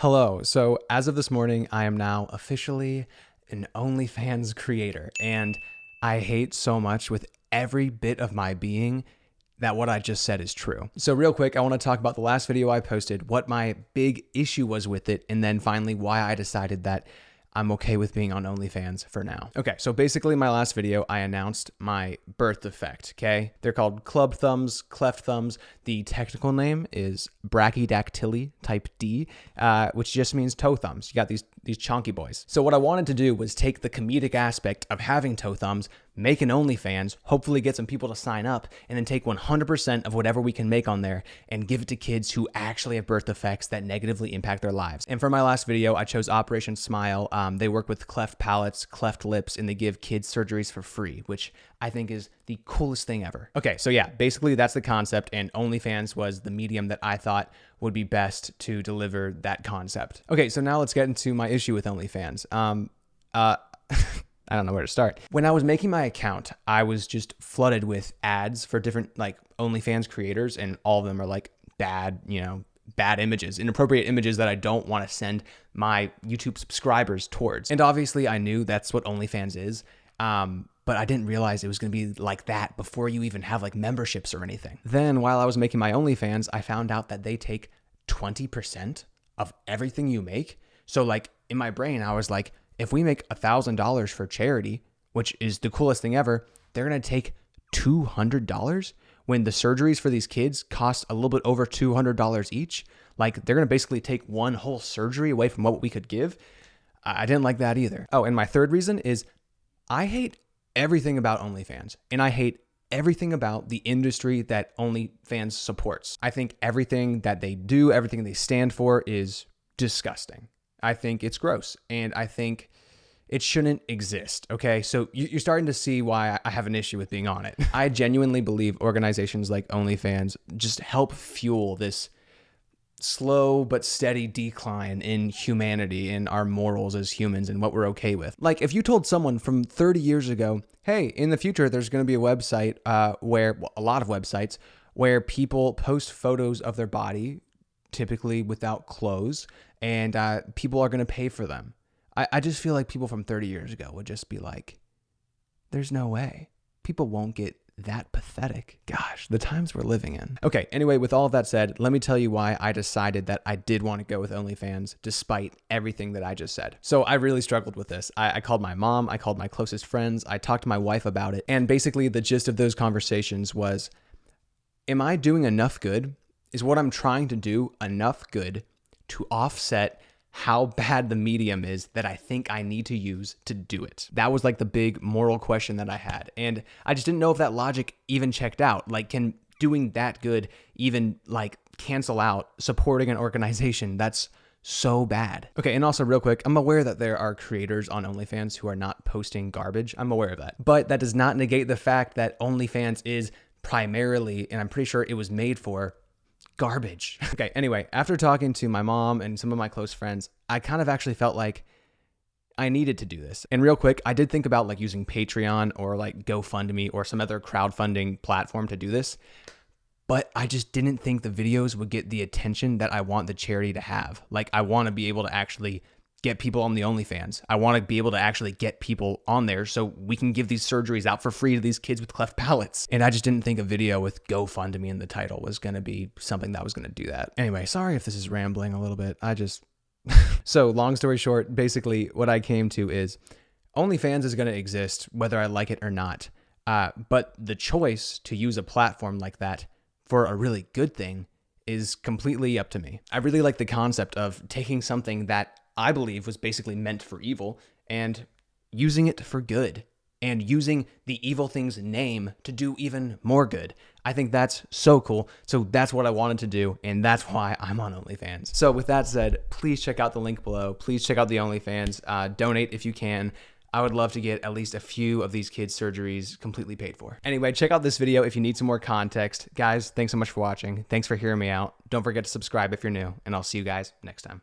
Hello. So as of this morning, I am now officially an OnlyFans creator, and I hate so much with every bit of my being that what I just said is true. So real quick, I want to talk about the last video I posted, what my big issue was with it, and then finally why I decided that I'm okay with being on OnlyFans for now. Okay, so basically my last video, I announced my birth defect, okay? They're called club thumbs, cleft thumbs. The technical name is brachydactyly type D, which just means toe thumbs. You got these chonky boys. So what I wanted to do was take the comedic aspect of having toe thumbs, make an OnlyFans, hopefully get some people to sign up, and then take 100% of whatever we can make on there and give it to kids who actually have birth defects that negatively impact their lives. And for my last video, I chose Operation Smile. They work with cleft palates, cleft lips, and they give kids surgeries for free, which I think is the coolest thing ever. Okay, so yeah, basically that's the concept, and OnlyFans was the medium that I thought would be best to deliver that concept. Okay, so now let's get into my issue with OnlyFans. I don't know where to start. When I was making my account, I was just flooded with ads for different like OnlyFans creators, and all of them are like bad images, inappropriate images that I don't want to send my YouTube subscribers towards. And obviously I knew that's what OnlyFans is, but I didn't realize it was going to be like that before you even have like memberships or anything. Then while I was making my OnlyFans, I found out that they take 20% of everything you make. So like in my brain, I was like, if we make $1,000 for charity, which is the coolest thing ever, they're going to take $200 when the surgeries for these kids cost a little bit over $200 each. Like they're going to basically take one whole surgery away from what we could give. I didn't like that either. Oh, and my third reason is I hate everything about OnlyFans, and I hate everything about the industry that OnlyFans supports. I think everything that they do, everything they stand for is disgusting. I think it's gross, and I think it shouldn't exist, okay? So you're starting to see why I have an issue with being on it. I genuinely believe organizations like OnlyFans just help fuel this slow but steady decline in humanity and our morals as humans and what we're okay with. Like if you told someone from 30 years ago, hey, in the future, there's going to be a website a lot of websites where people post photos of their body, typically without clothes, and people are going to pay for them. I just feel like people from 30 years ago would just be like, there's no way. People won't get that pathetic. Gosh, the times we're living in. Okay, anyway, with all of that said, let me tell you why I decided that I did want to go with OnlyFans despite everything that I just said. So I really struggled with this. I called my mom, I called my closest friends, I talked to my wife about it, and basically the gist of those conversations was, am I doing enough good? Is what I'm trying to do enough good to offset how bad the medium is that I think I need to use to do it? That was like the big moral question that I had. And I just didn't know if that logic even checked out. Like, can doing that good even like cancel out supporting an organization that's so bad? Okay, and also real quick, I'm aware that there are creators on OnlyFans who are not posting garbage. I'm aware of that. But that does not negate the fact that OnlyFans is primarily, and I'm pretty sure it was made for, garbage. Okay, anyway, after talking to my mom and some of my close friends, I kind of actually felt like I needed to do this. And real quick, I did think about like using Patreon or like GoFundMe or some other crowdfunding platform to do this, but I just didn't think the videos would get the attention that I want the charity to have. Like I want to be able to actually get people on the OnlyFans. I want to be able to actually get people on there so we can give these surgeries out for free to these kids with cleft palates. And I just didn't think a video with GoFundMe in the title was going to be something that was going to do that. Anyway, sorry if this is rambling a little bit. So long story short, basically what I came to is OnlyFans is going to exist whether I like it or not. But the choice to use a platform like that for a really good thing is completely up to me. I really like the concept of taking something that I believe was basically meant for evil and using it for good and using the evil thing's name to do even more good. I think that's so cool. So that's what I wanted to do, and that's why I'm on OnlyFans. So with that said, please check out the link below. Please check out the OnlyFans. Donate if you can. I would love to get at least a few of these kids' surgeries completely paid for. Anyway, check out this video if you need some more context. Guys, thanks so much for watching. Thanks for hearing me out. Don't forget to subscribe if you're new, and I'll see you guys next time.